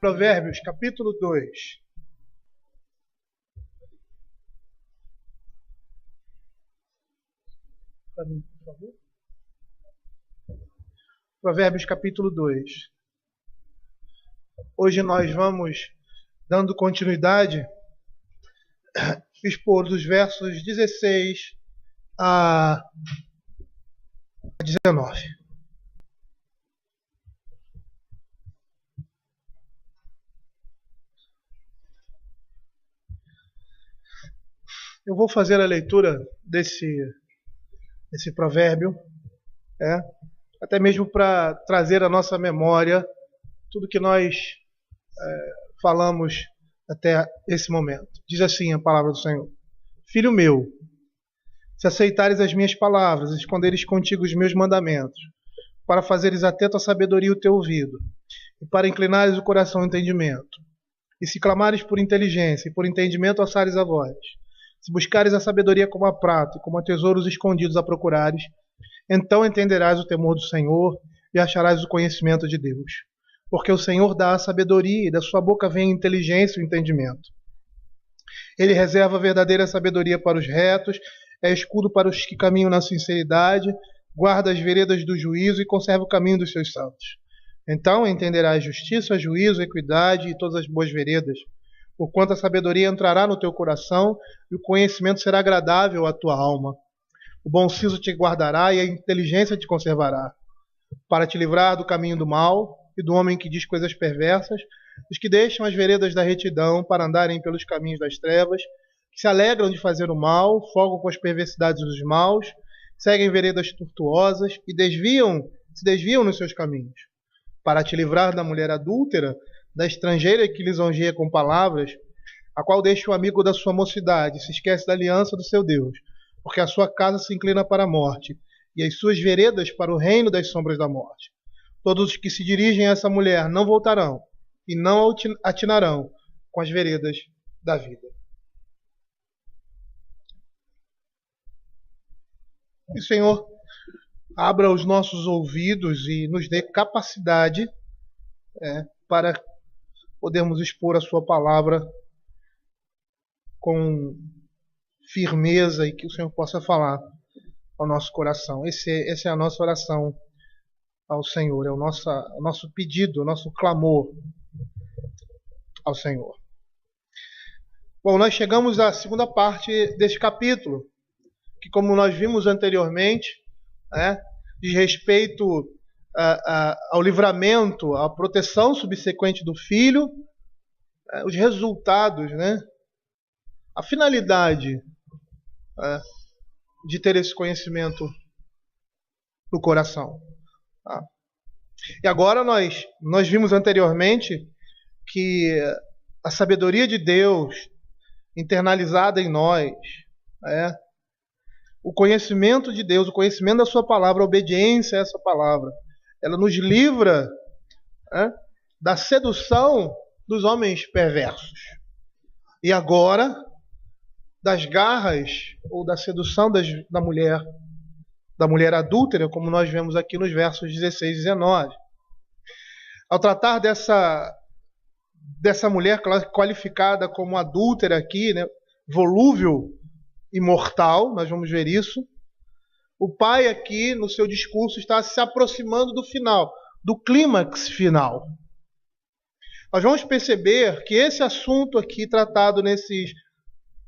Provérbios, capítulo 2. Para mim, por favor. Provérbios, capítulo 2. Hoje nós vamos, dando continuidade, expor dos versos 16 a 19. Eu vou fazer a leitura desse provérbio, até mesmo para trazer à nossa memória tudo que nós falamos até esse momento. Diz assim a palavra do Senhor: Filho meu, se aceitares as minhas palavras, esconderes contigo os meus mandamentos, para fazeres atento à sabedoria o teu ouvido, e para inclinares o coração ao entendimento, e se clamares por inteligência e por entendimento alçares a voz, se buscares a sabedoria como a prata e como a tesouros escondidos a procurares, então entenderás o temor do Senhor e acharás o conhecimento de Deus. Porque o Senhor dá a sabedoria e da sua boca vem a inteligência e o entendimento. Ele reserva a verdadeira sabedoria para os retos, é escudo para os que caminham na sinceridade, guarda as veredas do juízo e conserva o caminho dos seus santos. Então entenderás justiça, juízo, equidade e todas as boas veredas, porquanto a sabedoria entrará no teu coração e o conhecimento será agradável à tua alma. O bom siso te guardará e a inteligência te conservará, para te livrar do caminho do mal e do homem que diz coisas perversas, dos que deixam as veredas da retidão para andarem pelos caminhos das trevas, que se alegram de fazer o mal, folgam com as perversidades dos maus, seguem veredas tortuosas e se desviam nos seus caminhos, para te livrar da mulher adúltera, da estrangeira que lisonjeia com palavras, a qual deixa o amigo da sua mocidade e se esquece da aliança do seu Deus, porque a sua casa se inclina para a morte e as suas veredas para o reino das sombras da morte. Todos os que se dirigem a essa mulher não voltarão e não atinarão com as veredas da vida. E o Senhor abra os nossos ouvidos e nos dê capacidade para podermos expor a sua palavra com firmeza e que o Senhor possa falar ao nosso coração. Essa é a nossa oração ao Senhor, é o nosso pedido, o nosso clamor ao Senhor. Bom, nós chegamos à segunda parte deste capítulo, que, como nós vimos anteriormente, diz respeito ao livramento, à proteção subsequente do filho, os resultados, a finalidade de ter esse conhecimento no coração. E agora nós vimos anteriormente que a sabedoria de Deus internalizada em nós, o conhecimento de Deus, o conhecimento da sua palavra, a obediência a essa palavra, ela nos livra da sedução dos homens perversos. E agora, das garras ou da sedução da mulher adúltera, como nós vemos aqui nos versos 16 e 19. Ao tratar dessa mulher qualificada como adúltera aqui, volúvel e mortal, nós vamos ver isso. O pai aqui, no seu discurso, está se aproximando do final, do clímax final. Nós vamos perceber que esse assunto aqui, tratado nesses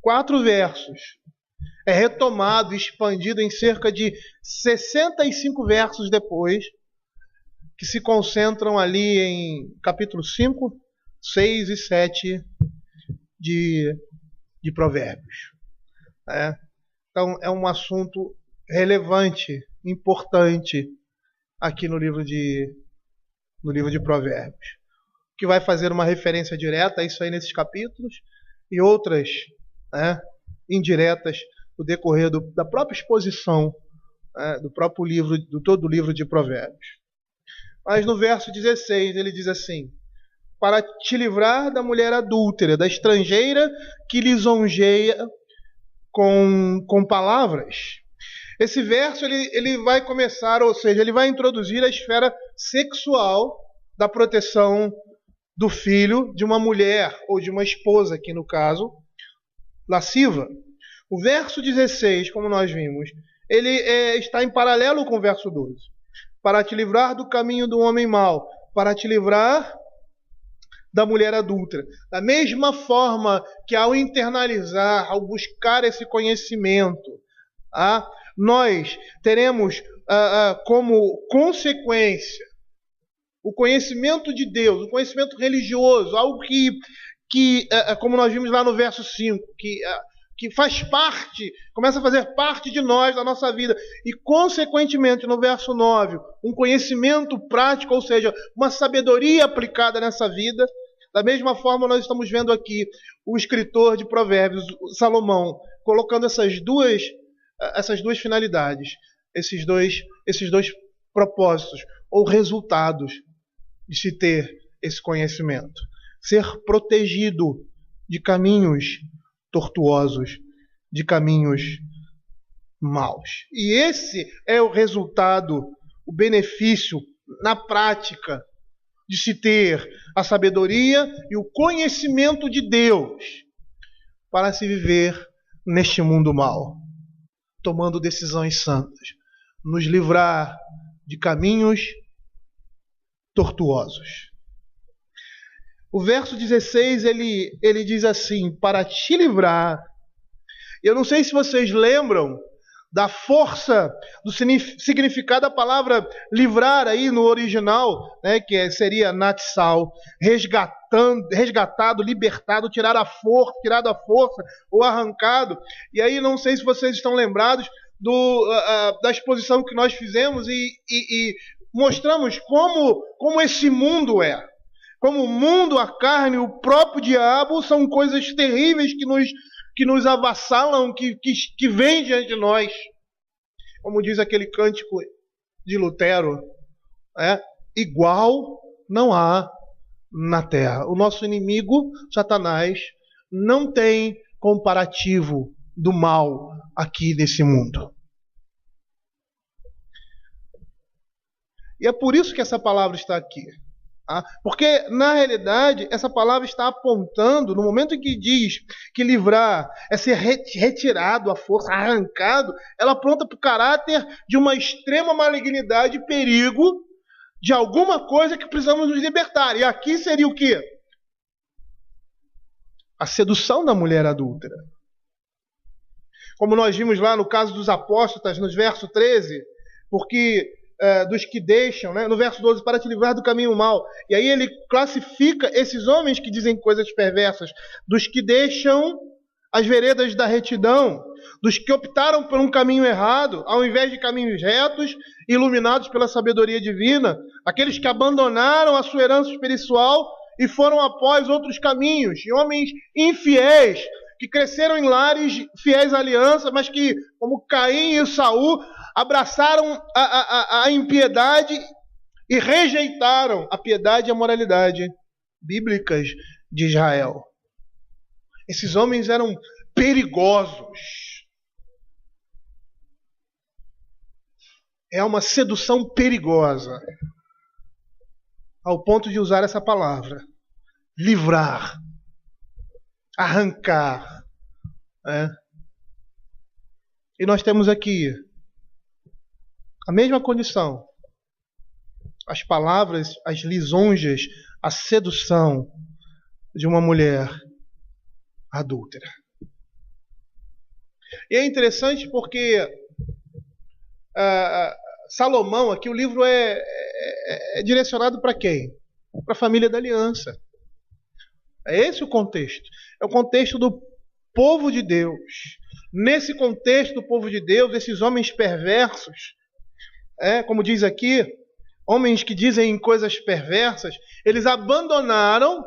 4 versos, é retomado e expandido em cerca de 65 versos depois, que se concentram ali em capítulo 5, 6 e 7 de Provérbios. Então é um assunto relevante, importante aqui no livro de Provérbios, que vai fazer uma referência direta a isso aí nesses capítulos e outras indiretas no decorrer da própria exposição do próprio livro, do todo o livro de Provérbios. Mas no verso 16 ele diz assim: para te livrar da mulher adúltera, da estrangeira que lisonjeia com palavras. Esse verso ele vai começar, ou seja, ele vai introduzir a esfera sexual da proteção do filho de uma mulher, ou de uma esposa, aqui no caso, lasciva. O verso 16, como nós vimos, ele está em paralelo com o verso 12. Para te livrar do caminho do homem mau, para te livrar da mulher adúltera. Da mesma forma que ao internalizar, ao buscar esse conhecimento, nós teremos como consequência o conhecimento de Deus, o conhecimento religioso, algo que como nós vimos lá no verso 5, que faz parte, começa a fazer parte de nós, da nossa vida. E, consequentemente, no verso 9, um conhecimento prático, ou seja, uma sabedoria aplicada nessa vida. Da mesma forma, nós estamos vendo aqui o escritor de Provérbios, Salomão, colocando essas duas finalidades, esses dois propósitos, ou resultados de se ter esse conhecimento. Ser protegido de caminhos tortuosos, de caminhos maus. E esse é o resultado, o benefício na prática de se ter a sabedoria e o conhecimento de Deus para se viver neste mundo mau, tomando decisões santas, nos livrar de caminhos tortuosos. O verso 16, ele diz assim, para te livrar. Eu não sei se vocês lembram da força, do significado da palavra livrar aí no original, né, que seria natsal, resgatado, libertado, tirado à força ou arrancado. E aí não sei se vocês estão lembrados da exposição que nós fizemos e mostramos como esse mundo é. Como o mundo, a carne, o próprio diabo são coisas terríveis que nos avassalam, que vêm diante de nós. Como diz aquele cântico de Lutero, igual não há na terra. O nosso inimigo, Satanás, não tem comparativo do mal aqui nesse mundo. E é por isso que essa palavra está aqui. Porque, na realidade, essa palavra está apontando, no momento em que diz que livrar é ser retirado à força, arrancado, ela aponta para o caráter de uma extrema malignidade e perigo de alguma coisa que precisamos nos libertar. E aqui seria o quê? A sedução da mulher adúltera. Como nós vimos lá no caso dos apóstolos, no verso 13, porque... dos que deixam, né? No verso 12, para te livrar do caminho mau. E aí ele classifica esses homens que dizem coisas perversas, dos que deixam as veredas da retidão, dos que optaram por um caminho errado, ao invés de caminhos retos, iluminados pela sabedoria divina, aqueles que abandonaram a sua herança espiritual e foram após outros caminhos, e homens infiéis, que cresceram em lares fiéis à aliança, mas que, como Caim e Saul, abraçaram a impiedade e rejeitaram a piedade e a moralidade bíblicas de Israel. Esses homens eram perigosos. É uma sedução perigosa, ao ponto de usar essa palavra. Livrar. Arrancar. E nós temos aqui a mesma condição. As palavras, as lisonjas, a sedução de uma mulher adúltera. E é interessante porque Salomão, aqui o livro é direcionado para quem? Para a família da aliança. É esse o contexto. É o contexto do povo de Deus. Nesse contexto do povo de Deus, esses homens perversos, como diz aqui, homens que dizem coisas perversas, eles abandonaram,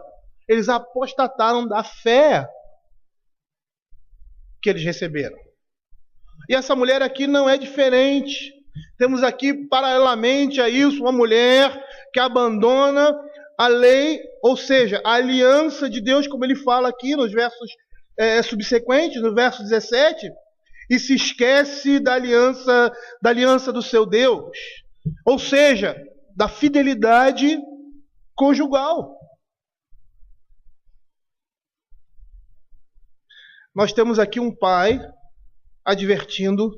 eles apostataram da fé que eles receberam. E essa mulher aqui não é diferente. Temos aqui, paralelamente a isso, uma mulher que abandona a lei, ou seja, a aliança de Deus, como ele fala aqui nos versos subsequentes, no verso 17, e se esquece da aliança do seu Deus, ou seja, da fidelidade conjugal. nós temos aqui um pai advertindo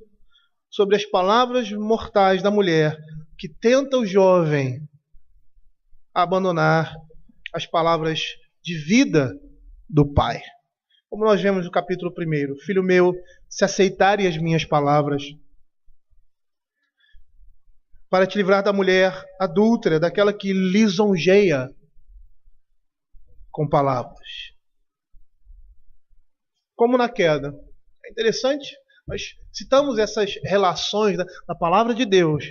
sobre as palavras mortais da mulher que tenta o jovem a abandonar as palavras de vida do pai. Como nós vemos no capítulo 1, filho meu, se aceitarem as minhas palavras, para te livrar da mulher adúltera, daquela que lisonjeia com palavras. Como na queda. É interessante, nós citamos essas relações da palavra de Deus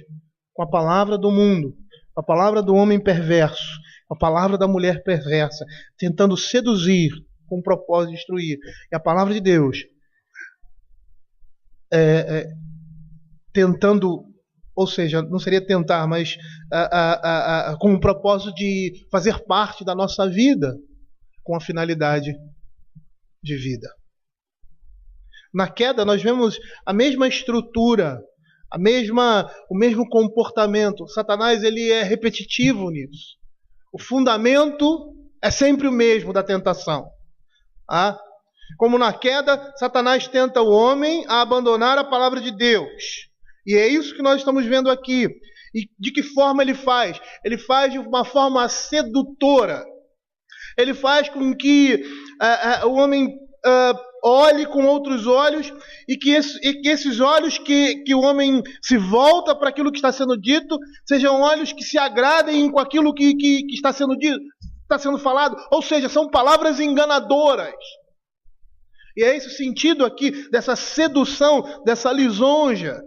com a palavra do mundo, com a palavra do homem perverso, com a palavra da mulher perversa, tentando seduzir com o propósito de destruir. E a palavra de Deus tentando, ou seja, não seria tentar, mas com o propósito de fazer parte da nossa vida, com a finalidade de vida. Na queda nós vemos a mesma estrutura, o mesmo comportamento. Satanás ele é repetitivo nisso. O fundamento é sempre o mesmo da tentação. Como na queda, Satanás tenta o homem a abandonar a palavra de Deus. E é isso que nós estamos vendo aqui. E de que forma ele faz? Ele faz de uma forma sedutora. Ele faz com que o homem olhe com outros olhos e que esses olhos que o homem se volta para aquilo que está sendo dito sejam olhos que se agradem com aquilo que está sendo dito, está sendo falado. Ou seja, são palavras enganadoras. E é esse o sentido aqui dessa sedução, dessa lisonja.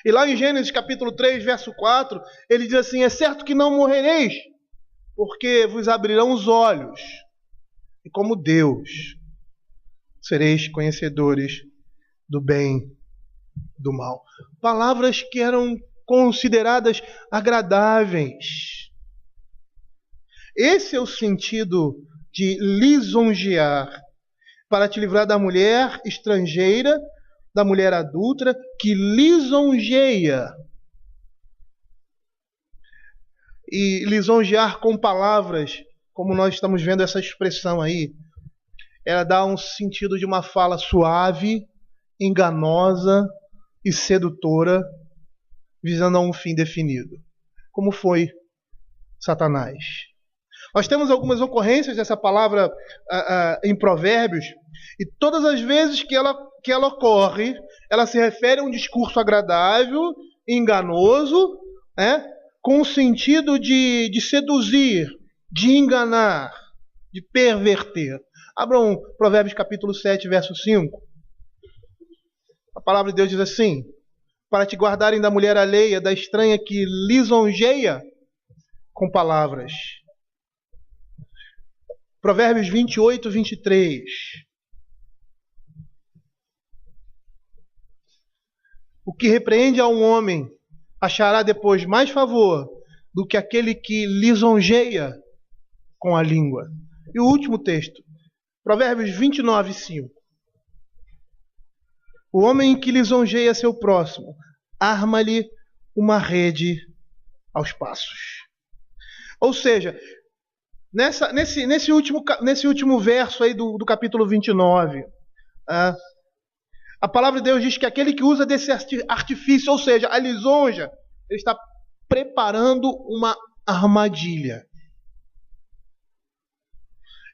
E lá em Gênesis capítulo 3, verso 4, ele diz assim: é certo que não morrereis, porque vos abrirão os olhos, e como Deus sereis conhecedores do bem e do mal. Palavras que eram consideradas agradáveis. Esse é o sentido de lisonjear, para te livrar da mulher estrangeira, da mulher adúltera, que lisonjeia. E lisonjear com palavras, como nós estamos vendo essa expressão aí, ela dá um sentido de uma fala suave, enganosa e sedutora, visando a um fim definido. Como foi Satanás. Nós temos algumas ocorrências dessa palavra em Provérbios, e todas as vezes que ela ocorre, ela se refere a um discurso agradável, enganoso, com o sentido de seduzir, de enganar, de perverter. Abram Provérbios capítulo 7, verso 5. A palavra de Deus diz assim: para te guardarem da mulher alheia, da estranha que lisonjeia com palavras. Provérbios 28, 23. O que repreende a um homem achará depois mais favor do que aquele que lisonjeia com a língua. E o último texto, Provérbios 29, 5. O homem que lisonjeia seu próximo, arma-lhe uma rede aos passos. Ou seja, nesse último verso aí do capítulo 29, a palavra de Deus diz que aquele que usa desse artifício, ou seja, a lisonja, ele está preparando uma armadilha.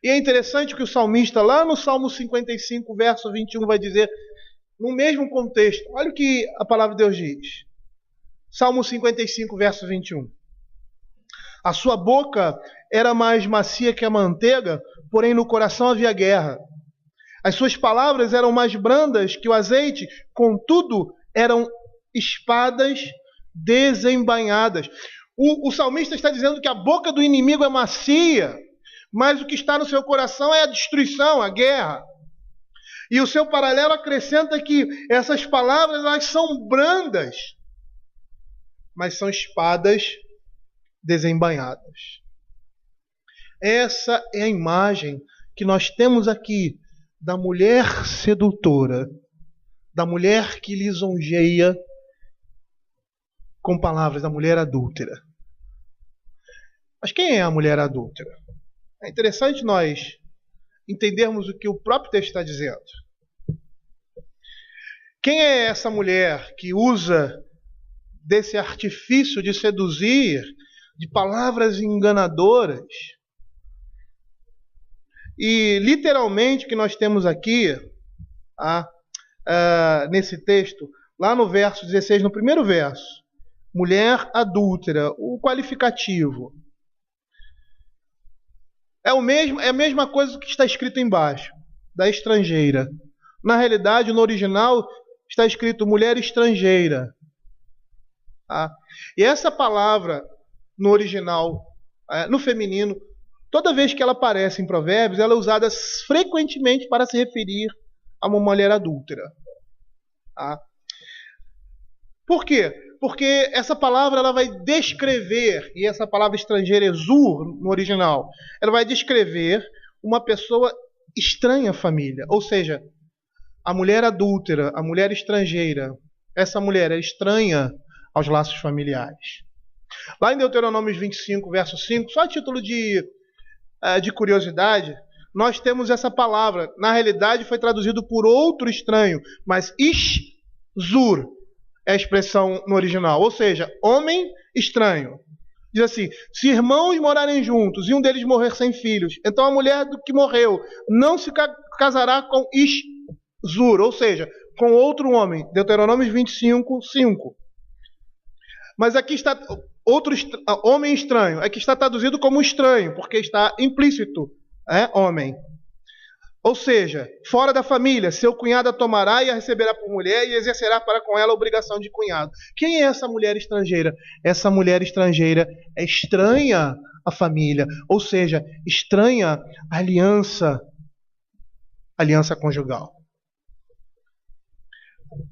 E é interessante que o salmista, lá no Salmo 55, verso 21, vai dizer, no mesmo contexto, olha o que a palavra de Deus diz. Salmo 55, verso 21. A sua boca era mais macia que a manteiga, porém no coração havia guerra. As suas palavras eram mais brandas que o azeite, contudo eram espadas desembainhadas. O salmista está dizendo que a boca do inimigo é macia, mas o que está no seu coração é a destruição, a guerra. E o seu paralelo acrescenta que essas palavras elas são brandas, mas são espadas desembainhadas. Essa é a imagem que nós temos aqui da mulher sedutora, da mulher que lisonjeia com palavras, da mulher adúltera. Mas quem é a mulher adúltera? É interessante nós entendermos o que o próprio texto está dizendo. Quem é essa mulher que usa desse artifício de seduzir, de palavras enganadoras? E literalmente o que nós temos aqui, nesse texto, lá no verso 16, no primeiro verso, mulher adúltera, o qualificativo. É a mesma coisa que está escrito embaixo, da estrangeira. Na realidade, no original, está escrito mulher estrangeira. E essa palavra, no original, no feminino, toda vez que ela aparece em Provérbios, ela é usada frequentemente para se referir a uma mulher adúltera. Por quê? Porque essa palavra ela vai descrever, e essa palavra estrangeira, exur, no original, ela vai descrever uma pessoa estranha à família. Ou seja, a mulher adúltera, a mulher estrangeira, essa mulher é estranha aos laços familiares. Lá em Deuteronômio 25, verso 5, só a título de curiosidade, nós temos essa palavra. Na realidade foi traduzido por outro estranho, mas ishzur é a expressão no original, ou seja, homem estranho. Diz assim, se irmãos morarem juntos e um deles morrer sem filhos, então a mulher do que morreu não se casará com ishzur, ou seja, com outro homem. Deuteronômio 25, 5. Mas aqui está outro homem estranho. Aqui está traduzido como estranho, porque está implícito, homem. Ou seja, fora da família, seu cunhado a tomará e a receberá por mulher e exercerá para com ela a obrigação de cunhado. Quem é essa mulher estrangeira? Essa mulher estrangeira é estranha à família, ou seja, estranha à aliança conjugal.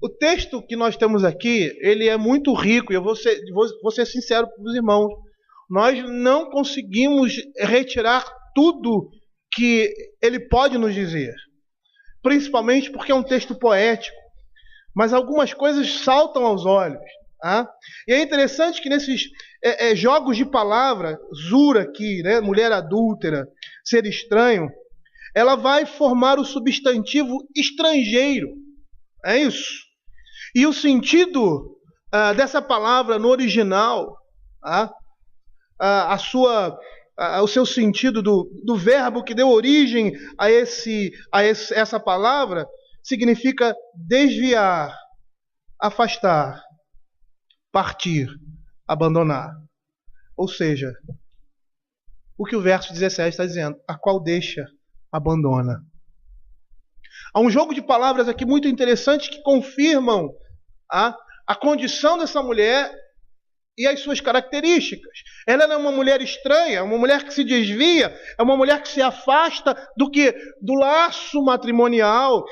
O texto que nós temos aqui, ele é muito rico, e eu vou ser sincero para os irmãos. Nós não conseguimos retirar tudo que ele pode nos dizer. Principalmente porque é um texto poético. Mas algumas coisas saltam aos olhos. E é interessante que nesses jogos de palavra, zura aqui, né, mulher adúltera, ser estranho, ela vai formar o substantivo estrangeiro. É isso. E o sentido dessa palavra no original, o seu sentido do verbo que deu origem a essa palavra, significa desviar, afastar, partir, abandonar. Ou seja, o que o verso 17 está dizendo, a qual deixa, abandona. Há um jogo de palavras aqui muito interessante que confirmam a condição dessa mulher e as suas características. Ela é uma mulher estranha, uma mulher que se desvia, é uma mulher que se afasta do laço matrimonial,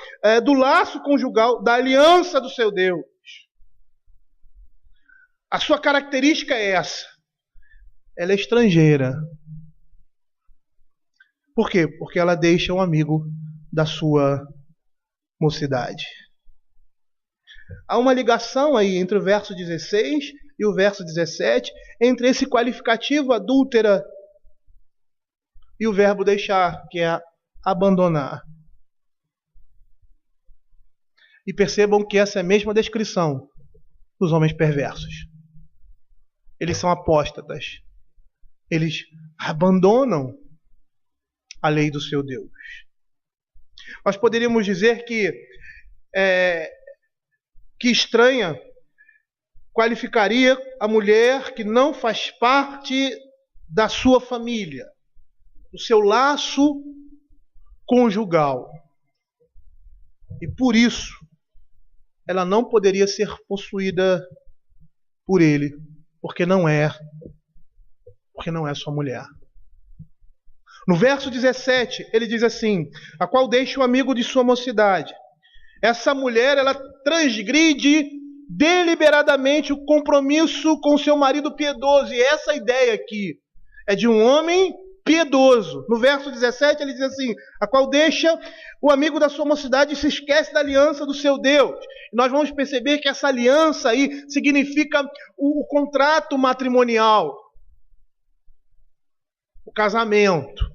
do laço conjugal, da aliança do seu Deus. A sua característica é essa. Ela é estrangeira. Por quê? Porque ela deixa um amigo da sua mocidade. Há uma ligação aí entre o verso 16 e o verso 17, entre esse qualificativo adúltera e o verbo deixar, que é abandonar. E percebam que essa é a mesma descrição dos homens perversos. Eles são apóstatas. Eles abandonam a lei do seu Deus. Nós poderíamos dizer que estranha qualificaria a mulher que não faz parte da sua família, do seu laço conjugal. E por isso, ela não poderia ser possuída por ele, porque não é sua mulher. No verso 17, ele diz assim, a qual deixa o amigo de sua mocidade. Essa mulher, ela transgride deliberadamente o compromisso com seu marido piedoso. E essa ideia aqui é de um homem piedoso. No verso 17 ele diz assim, a qual deixa o amigo da sua mocidade e se esquece da aliança do seu Deus. E nós vamos perceber que essa aliança aí significa o contrato matrimonial, o casamento.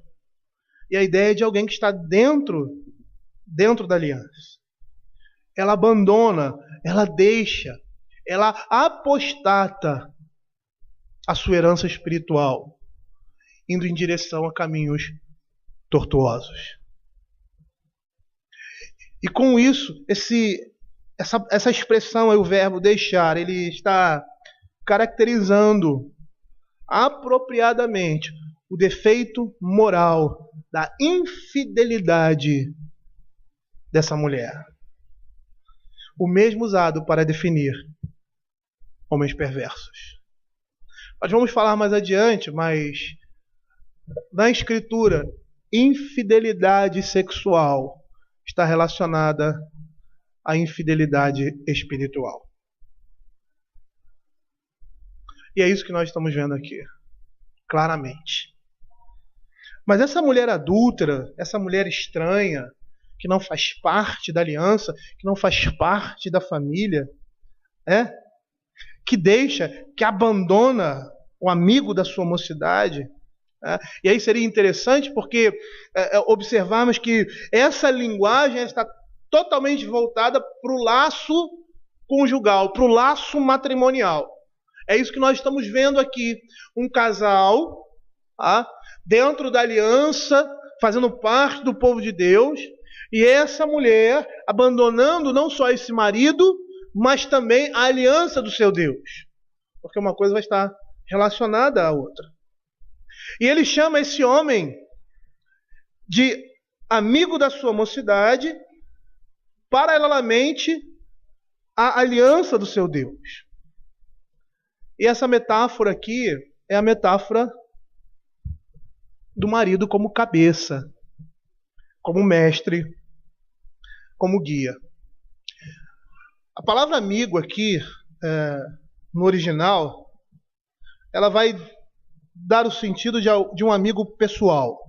E a ideia é de alguém que está dentro da aliança. ela abandona, ela deixa, ela apostata a sua herança espiritual, indo em direção a caminhos tortuosos. E com isso, essa expressão aí, o verbo deixar, ele está caracterizando apropriadamente o defeito moral da infidelidade dessa mulher. O mesmo usado para definir homens perversos. Nós vamos falar mais adiante, mas na Escritura, infidelidade sexual está relacionada à infidelidade espiritual. E é isso que nós estamos vendo aqui, claramente. Mas essa mulher adúltera, essa mulher estranha, que não faz parte da aliança, que não faz parte da família, que deixa, que abandona o amigo da sua mocidade. E aí seria interessante porque observarmos que essa linguagem está totalmente voltada para o laço conjugal, para o laço matrimonial. É isso que nós estamos vendo aqui. Um casal dentro da aliança, fazendo parte do povo de Deus, e essa mulher abandonando não só esse marido, mas também a aliança do seu Deus. Porque uma coisa vai estar relacionada à outra. E ele chama esse homem de amigo da sua mocidade, paralelamente à aliança do seu Deus. E essa metáfora aqui é a metáfora do marido como cabeça, como mestre, como guia. A palavra amigo aqui, no original, ela vai dar o sentido de um amigo pessoal,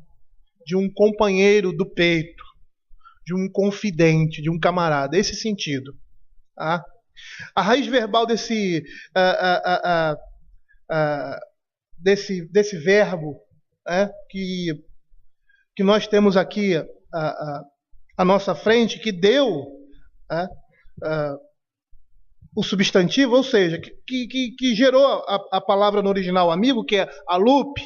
de um companheiro do peito, de um confidente, de um camarada, esse sentido. A raiz verbal desse verbo que nós temos aqui à nossa frente, que deu o substantivo, ou seja, que gerou a palavra no original amigo, que é alup,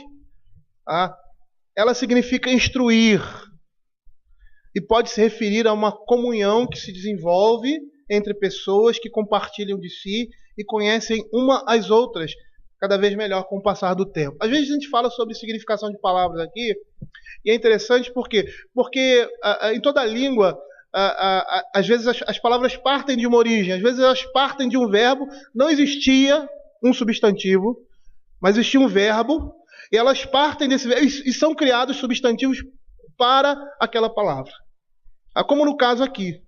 ela significa instruir e pode se referir a uma comunhão que se desenvolve entre pessoas que compartilham de si e conhecem uma às outras cada vez melhor com o passar do tempo. Às vezes a gente fala sobre significação de palavras aqui, e é interessante porque em toda a língua, às vezes as palavras partem de uma origem, às vezes elas partem de um verbo, não existia um substantivo, mas existia um verbo, e elas partem desse verbo, e são criados substantivos para aquela palavra. Como no caso aqui.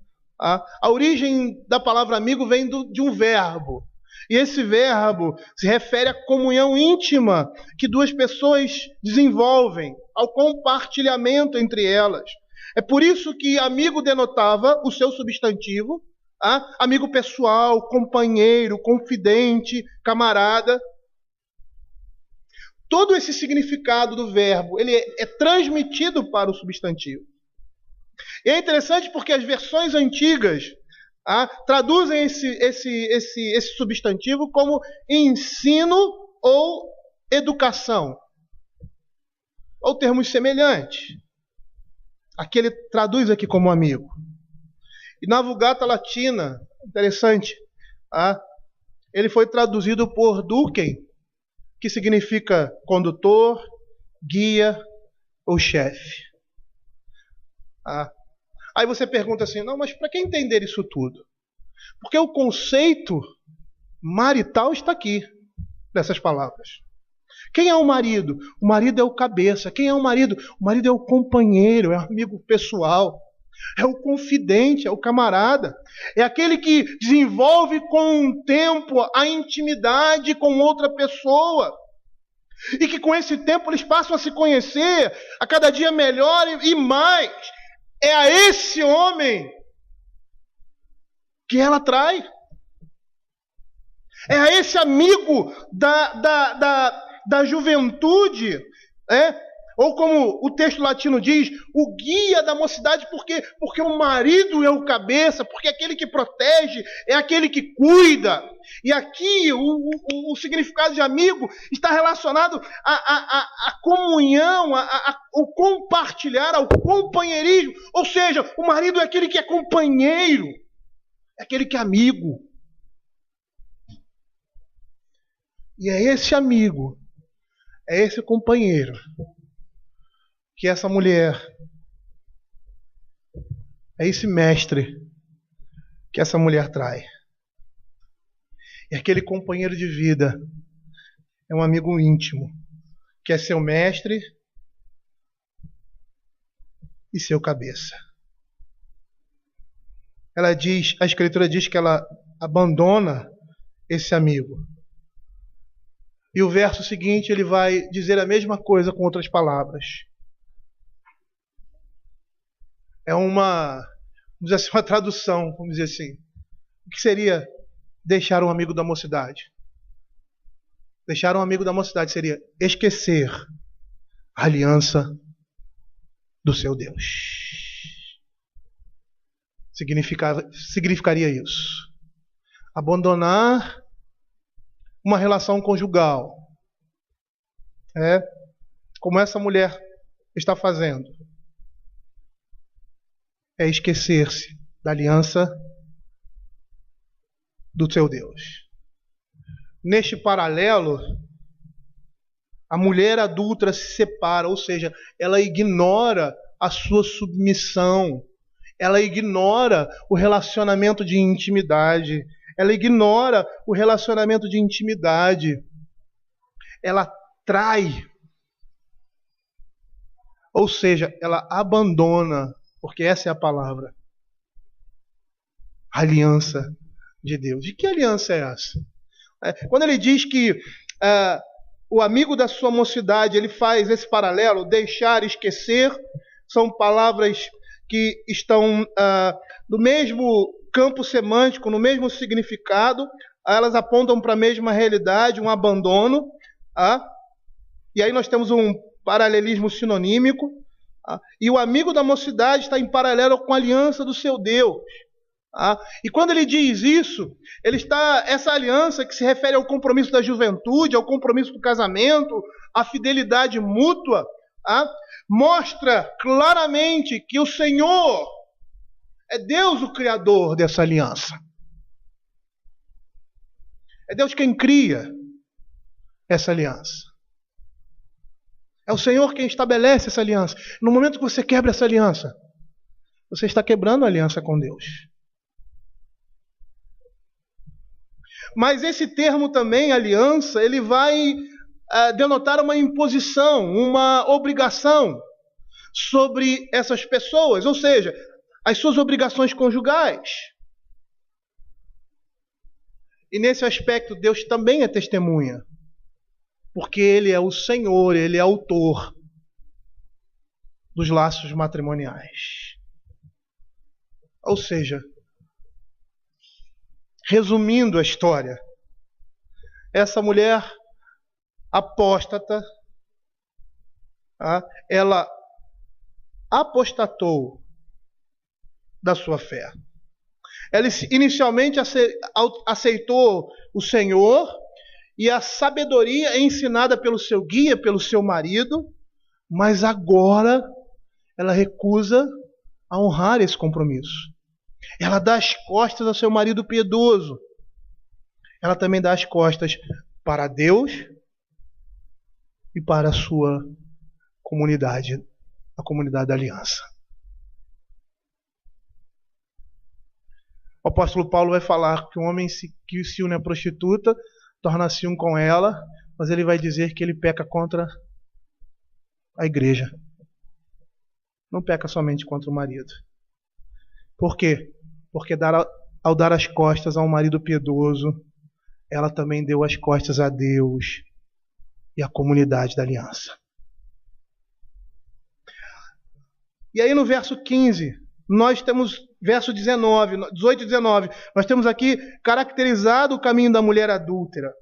A origem da palavra amigo vem de um verbo. E esse verbo se refere à comunhão íntima que duas pessoas desenvolvem, ao compartilhamento entre elas. É por isso que amigo denotava o seu substantivo, amigo pessoal, companheiro, confidente, camarada. Todo esse significado do verbo, ele é transmitido para o substantivo. E é interessante porque as versões antigas traduzem esse substantivo como ensino ou educação, ou termos semelhantes. Aqui ele traduz aqui como amigo. E na Vulgata Latina, interessante, ele foi traduzido por ducem, que significa condutor, guia ou chefe. Aí você pergunta assim, não, mas para que entender isso tudo? Porque o conceito marital está aqui, nessas palavras. Quem é o marido? O marido é o cabeça. Quem é o marido? O marido é o companheiro, é o amigo pessoal, é o confidente, é o camarada. É aquele que desenvolve com o tempo a intimidade com outra pessoa. E que com esse tempo eles passam a se conhecer a cada dia melhor e mais. É a esse homem que ela atrai. É a esse amigo da juventude, Ou como o texto latino diz, o guia da mocidade, porque o marido é o cabeça, porque aquele que protege é aquele que cuida. E aqui o significado de amigo está relacionado à comunhão, ao compartilhar, ao companheirismo. Ou seja, o marido é aquele que é companheiro, é aquele que é amigo. E é esse amigo, é esse companheiro que essa mulher, é esse mestre que essa mulher trai. É aquele companheiro de vida, é um amigo íntimo, que é seu mestre e seu cabeça. Ela diz, a Escritura diz que ela abandona esse amigo. E o verso seguinte ele vai dizer a mesma coisa com outras palavras. É uma, vamos dizer assim, uma tradução, vamos dizer assim. O que seria deixar um amigo da mocidade? Deixar um amigo da mocidade seria esquecer a aliança do seu Deus. Significaria isso. Abandonar uma relação conjugal. Como essa mulher está fazendo. É esquecer-se da aliança do seu Deus. Neste paralelo, a mulher adúltera se separa, ou seja, ela ignora a sua submissão, ela ignora o relacionamento de intimidade, ela ignora o relacionamento de intimidade, ela trai, ou seja, ela abandona, porque essa é a palavra, a aliança de Deus. E que aliança é essa? Quando ele diz que o amigo da sua mocidade, ele faz esse paralelo, deixar, esquecer, são palavras que estão no mesmo campo semântico, no mesmo significado, elas apontam para a mesma realidade, um abandono. E aí nós temos um paralelismo sinonímico. E o amigo da mocidade está em paralelo com a aliança do seu Deus. E quando ele diz isso, essa aliança que se refere ao compromisso da juventude, ao compromisso do casamento, à fidelidade mútua, mostra claramente que o Senhor é Deus o criador dessa aliança. É Deus quem cria essa aliança. É o Senhor quem estabelece essa aliança. No momento que você quebra essa aliança, você está quebrando a aliança com Deus. Mas esse termo também, aliança, ele vai denotar uma imposição, uma obrigação sobre essas pessoas, ou seja, as suas obrigações conjugais. E nesse aspecto, Deus também é testemunha, porque Ele é o Senhor, Ele é autor dos laços matrimoniais. Ou seja, resumindo a história, essa mulher apóstata, ela apostatou da sua fé. Ela inicialmente aceitou o Senhor e a sabedoria é ensinada pelo seu guia, pelo seu marido, mas agora ela recusa a honrar esse compromisso. Ela dá as costas ao seu marido piedoso. Ela também dá as costas para Deus e para a sua comunidade, a comunidade da aliança. O apóstolo Paulo vai falar que o homem que se une à prostituta torna-se um com ela, mas ele vai dizer que ele peca contra a igreja. Não peca somente contra o marido. Por quê? Porque ao dar as costas a um marido piedoso, ela também deu as costas a Deus e à comunidade da aliança. E aí no verso 15, nós temos, verso 18 e 19, nós temos aqui caracterizado o caminho da mulher adúltera.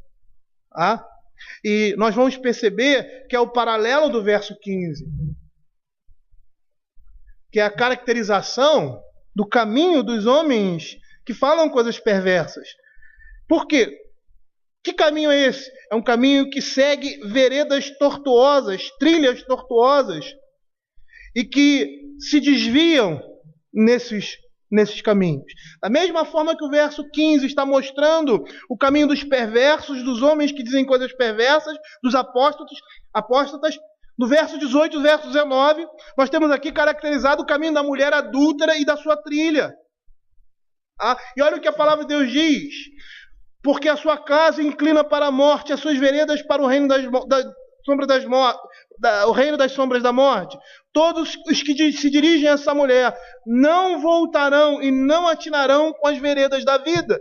E nós vamos perceber que é o paralelo do verso 15, que é a caracterização do caminho dos homens que falam coisas perversas. Por quê? Que caminho é esse? É um caminho que segue veredas tortuosas, trilhas tortuosas, e que se desviam nesses caminhos. Da mesma forma que o verso 15 está mostrando o caminho dos perversos, dos homens que dizem coisas perversas, dos apóstatas, no verso 18 e verso 19, nós temos aqui caracterizado o caminho da mulher adúltera e da sua trilha. E olha o que a palavra de Deus diz: porque a sua casa inclina para a morte, as suas veredas para o reino o reino das sombras da morte. Todos os que se dirigem a essa mulher não voltarão e não atinarão com as veredas da vida.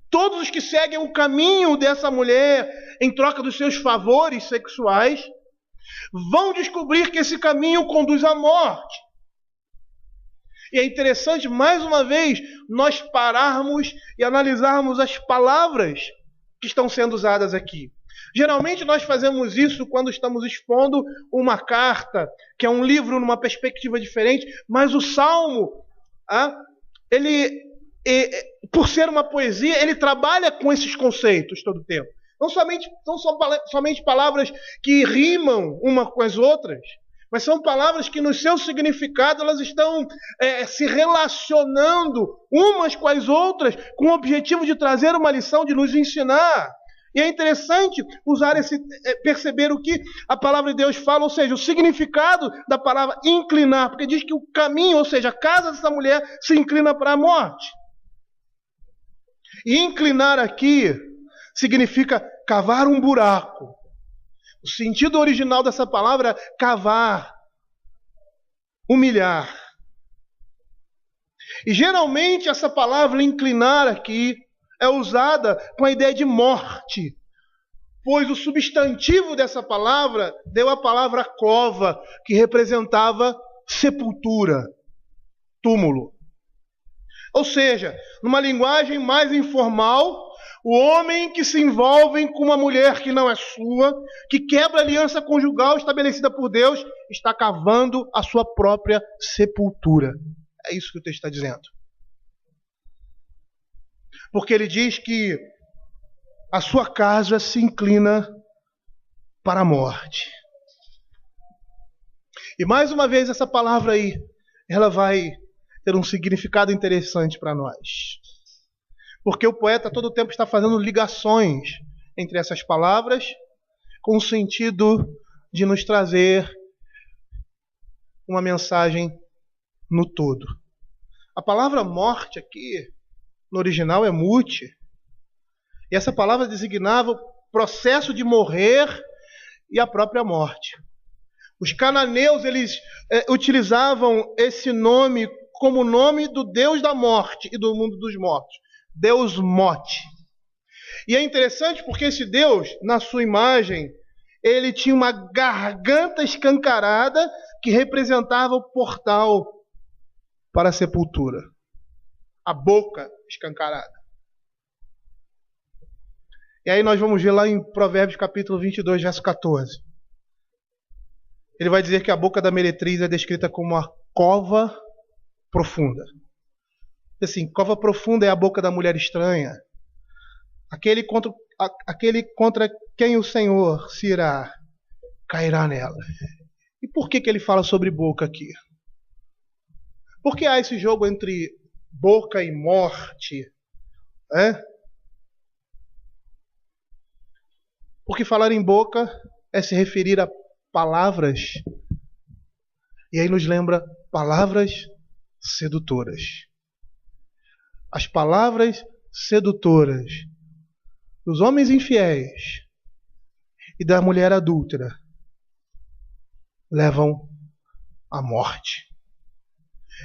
Todos os que seguem o caminho dessa mulher em troca dos seus favores sexuais vão descobrir que esse caminho conduz à morte. E é interessante, mais uma vez, nós pararmos e analisarmos as palavras que estão sendo usadas aqui. Geralmente nós fazemos isso quando estamos expondo uma carta, que é um livro numa perspectiva diferente, mas o Salmo, ele, por ser uma poesia, ele trabalha com esses conceitos todo o tempo. Não somente palavras que rimam uma com as outras, mas são palavras que no seu significado elas estão se relacionando umas com as outras com o objetivo de trazer uma lição, de nos ensinar. E é interessante perceber o que a palavra de Deus fala, ou seja, o significado da palavra inclinar, porque diz que o caminho, ou seja, a casa dessa mulher se inclina para a morte. E inclinar aqui significa cavar um buraco. O sentido original dessa palavra é cavar, humilhar. E geralmente essa palavra inclinar aqui é usada com a ideia de morte, pois o substantivo dessa palavra deu a palavra cova, que representava sepultura, túmulo. Ou seja, numa linguagem mais informal, o homem que se envolve com uma mulher que não é sua, que quebra a aliança conjugal estabelecida por Deus, está cavando a sua própria sepultura. É isso que o texto está dizendo. Porque ele diz que a sua casa se inclina para a morte. E mais uma vez essa palavra aí, ela vai ter um significado interessante para nós. Porque o poeta todo o tempo está fazendo ligações entre essas palavras com o sentido de nos trazer uma mensagem no todo. A palavra morte aqui, no original, é mute. E essa palavra designava o processo de morrer e a própria morte. Os cananeus, eles utilizavam esse nome como nome do Deus da morte e do mundo dos mortos. Deus Mote. E é interessante porque esse Deus, na sua imagem, ele tinha uma garganta escancarada que representava o portal para a sepultura. A boca escancarada. E aí nós vamos ver lá em Provérbios capítulo 22, verso 14. Ele vai dizer que a boca da meretriz é descrita como uma cova profunda. Assim, cova profunda é a boca da mulher estranha. Aquele contra quem o Senhor se irá, cairá nela. E por que ele fala sobre boca aqui? Por que há esse jogo entre boca e morte? Porque falar em boca é se referir a palavras. E aí nos lembra palavras sedutoras. As palavras sedutoras dos homens infiéis e da mulher adúltera levam à morte.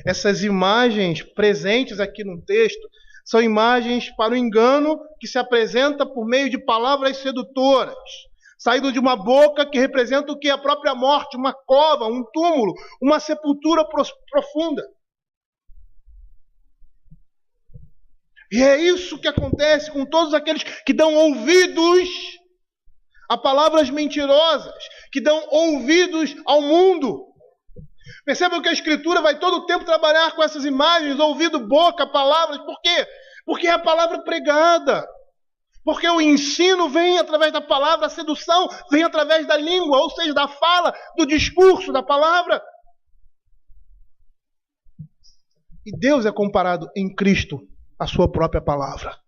Essas imagens presentes aqui no texto são imagens para o engano que se apresenta por meio de palavras sedutoras, saído de uma boca que representa o que? A própria morte, uma cova, um túmulo, uma sepultura profunda. E é isso que acontece com todos aqueles que dão ouvidos a palavras mentirosas, que dão ouvidos ao mundo. Percebam que a Escritura vai todo o tempo trabalhar com essas imagens, ouvido, boca, palavras. Por quê? Porque é a palavra pregada. Porque o ensino vem através da palavra, a sedução vem através da língua, ou seja, da fala, do discurso, da palavra. E Deus é comparado em Cristo à sua própria palavra.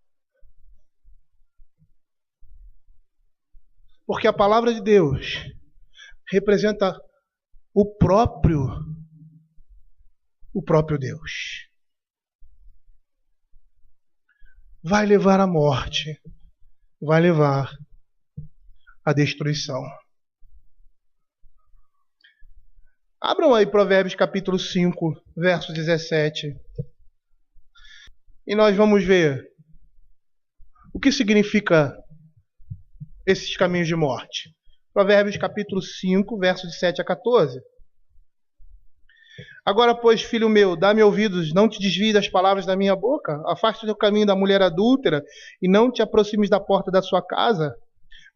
Porque a palavra de Deus representa o próprio Deus. Vai levar à morte, vai levar à destruição. Abram aí Provérbios capítulo 5, verso 17. E nós vamos ver o que significa esses caminhos de morte. Provérbios capítulo 5, versos de 7 a 14. Agora, pois, filho meu, dá-me ouvidos, não te desvie das palavras da minha boca, afaste-te do caminho da mulher adúltera, e não te aproximes da porta da sua casa,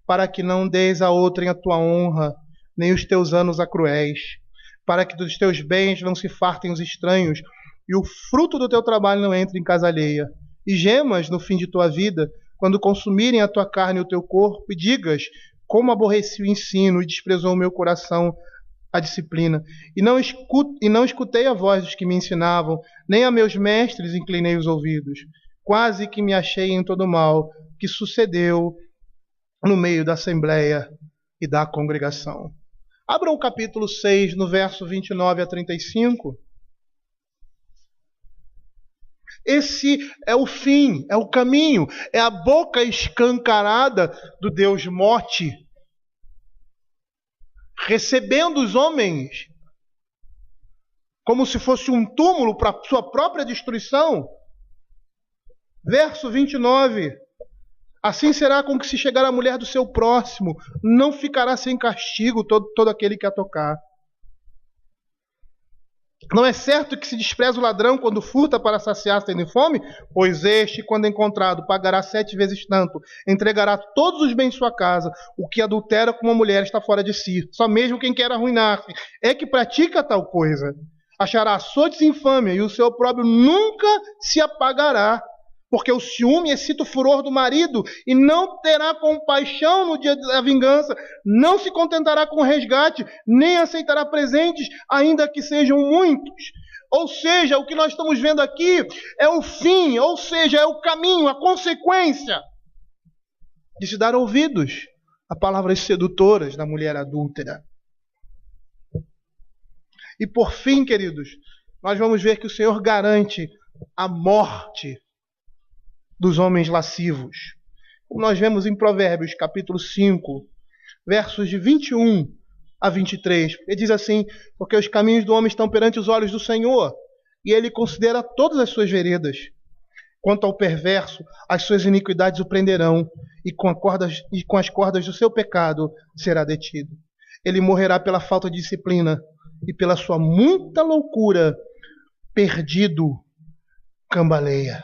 para que não deis a outrem a tua honra, nem os teus anos a cruéis, para que dos teus bens não se fartem os estranhos, e o fruto do teu trabalho não entre em casa alheia. E gemas no fim de tua vida, quando consumirem a tua carne e o teu corpo, e digas, como aborreci o ensino e desprezou o meu coração a disciplina. E não escutei a voz dos que me ensinavam, nem a meus mestres inclinei os ouvidos. Quase que me achei em todo mal, que sucedeu no meio da assembleia e da congregação. Abram o capítulo 6, no verso 29 a 35. Esse é o fim, é o caminho, é a boca escancarada do Deus Morte, recebendo os homens como se fosse um túmulo para sua própria destruição. Verso 29. Assim será com que se chegar a mulher do seu próximo, não ficará sem castigo todo aquele que a tocar. Não é certo que se despreza o ladrão quando furta para saciar tendo fome? Pois este, quando encontrado, pagará 7 vezes tanto, entregará todos os bens de sua casa. O que adultera com uma mulher está fora de si. Só mesmo quem quer arruinar-se é que pratica tal coisa. Achará açoites e infâmia, e o seu opróbrio nunca se apagará. Porque o ciúme excita o furor do marido, e não terá compaixão no dia da vingança, não se contentará com o resgate, nem aceitará presentes, ainda que sejam muitos. Ou seja, o que nós estamos vendo aqui é o fim, ou seja, é o caminho, a consequência de se dar ouvidos a palavras sedutoras da mulher adúltera. E por fim, queridos, nós vamos ver que o Senhor garante a morte dos homens lascivos. Como nós vemos em Provérbios, capítulo 5, versos de 21 a 23. Ele diz assim, porque os caminhos do homem estão perante os olhos do Senhor, e ele considera todas as suas veredas. Quanto ao perverso, as suas iniquidades o prenderão, e com as cordas do seu pecado será detido. Ele morrerá pela falta de disciplina, e pela sua muita loucura, perdido, cambaleia.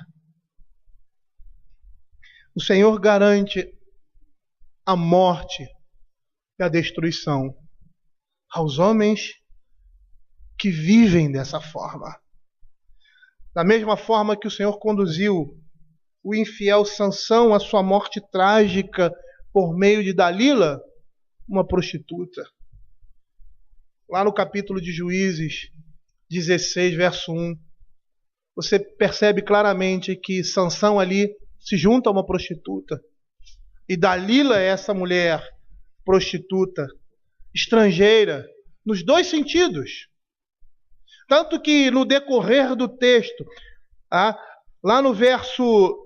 O Senhor garante a morte e a destruição aos homens que vivem dessa forma. Da mesma forma que o Senhor conduziu o infiel Sansão à sua morte trágica por meio de Dalila, uma prostituta. Lá no capítulo de Juízes 16, verso 1, você percebe claramente que Sansão ali se junta a uma prostituta. E Dalila é essa mulher prostituta, estrangeira, nos dois sentidos. Tanto que no decorrer do texto, lá no verso...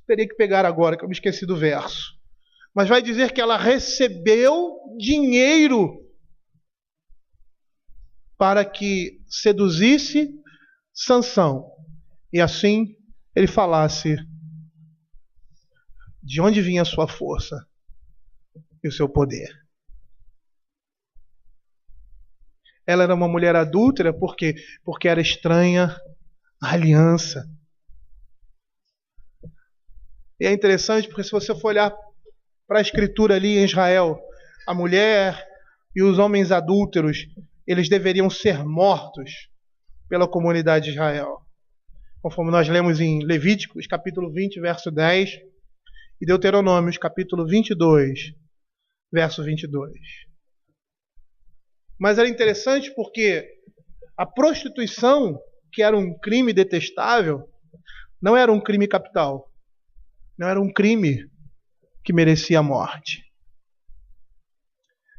terei que pegar agora, que eu me esqueci do verso. Mas vai dizer que ela recebeu dinheiro para que seduzisse Sansão. E assim ele falasse de onde vinha a sua força e o seu poder. Ela era uma mulher adúltera porque era estranha a aliança. E é interessante porque se você for olhar para a escritura ali em Israel, a mulher e os homens adúlteros, eles deveriam ser mortos pela comunidade de Israel. Conforme nós lemos em Levíticos, capítulo 20, verso 10, e Deuteronômios, capítulo 22, verso 22. Mas era interessante porque a prostituição, que era um crime detestável, não era um crime capital. Não era um crime que merecia a morte.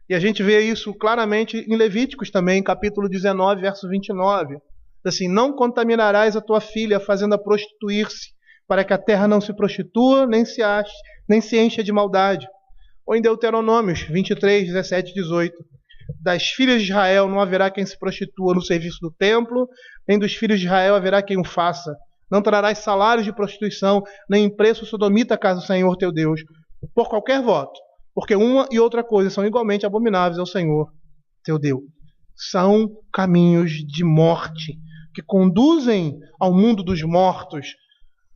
E a gente vê isso claramente em Levíticos também, capítulo 19, verso 29. Assim, não contaminarás a tua filha fazendo-a prostituir-se, para que a terra não se prostitua, nem se encha de maldade. Ou em Deuteronômios 23, 17 e 18. Das filhas de Israel não haverá quem se prostitua no serviço do templo, nem dos filhos de Israel haverá quem o faça. Não trarás salários de prostituição, nem preço sodomita à casa do Senhor teu Deus, por qualquer voto, porque uma e outra coisa são igualmente abomináveis ao Senhor teu Deus. São caminhos de morte, que conduzem ao mundo dos mortos,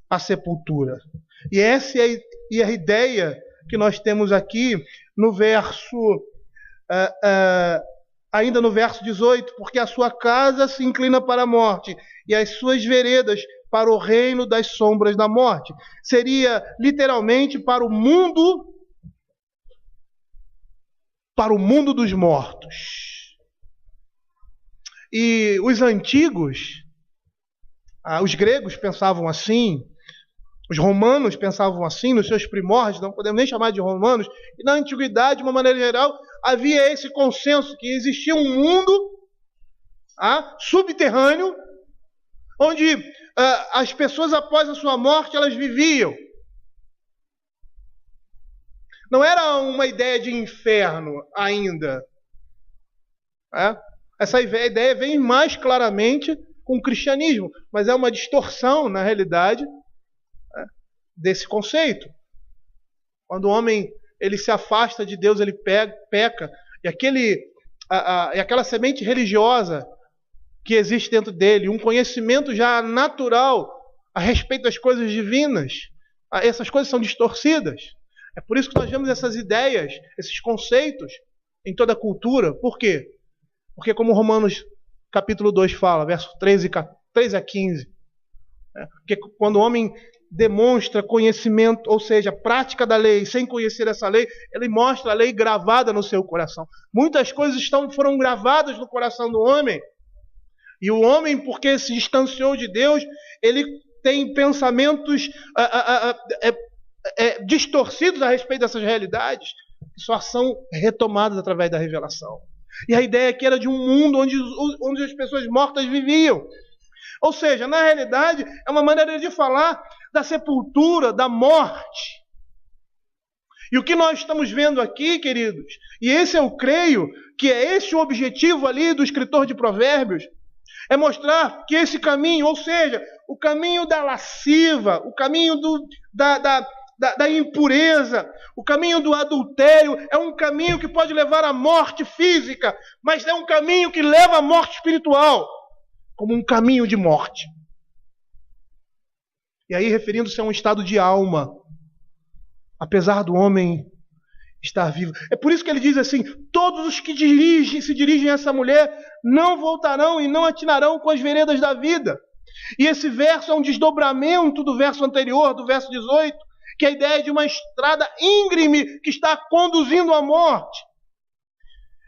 à sepultura. E essa é a ideia que nós temos aqui no verso, ainda no verso 18, porque a sua casa se inclina para a morte, e as suas veredas para o reino das sombras da morte. Seria literalmente para o mundo dos mortos. E os antigos, os gregos pensavam assim, os romanos pensavam assim, nos seus primórdios, não podemos nem chamar de romanos, e na antiguidade, de uma maneira geral, havia esse consenso que existia um mundo subterrâneo, onde as pessoas após a sua morte, elas viviam. Não era uma ideia de inferno ainda. Essa ideia vem mais claramente com o cristianismo, mas é uma distorção, na realidade, desse conceito. Quando o homem ele se afasta de Deus, ele peca, e aquela semente religiosa que existe dentro dele, um conhecimento já natural a respeito das coisas divinas, essas coisas são distorcidas. É por isso que nós vemos essas ideias, esses conceitos em toda a cultura. Por quê? Porque como Romanos capítulo 2 fala, verso 13 a 15, porque quando o homem demonstra conhecimento, ou seja, prática da lei, sem conhecer essa lei, ele mostra a lei gravada no seu coração. Muitas coisas foram gravadas no coração do homem, e o homem, porque se distanciou de Deus, ele tem pensamentos distorcidos a respeito dessas realidades, que só são retomadas através da revelação. E a ideia aqui era de um mundo onde as pessoas mortas viviam. Ou seja, na realidade, é uma maneira de falar da sepultura, da morte. E o que nós estamos vendo aqui, queridos, e esse eu creio que é esse o objetivo ali do escritor de Provérbios, é mostrar que esse caminho, ou seja, o caminho da lasciva, o caminho da impureza, o caminho do adultério, é um caminho que pode levar à morte física, mas é um caminho que leva à morte espiritual, como um caminho de morte. E aí, referindo-se a um estado de alma, apesar do homem estar vivo. É por isso que ele diz assim: todos os que se dirigem a essa mulher não voltarão e não atinarão com as veredas da vida. E esse verso é um desdobramento do verso anterior, do verso 18, que é a ideia de uma estrada íngreme que está conduzindo à morte.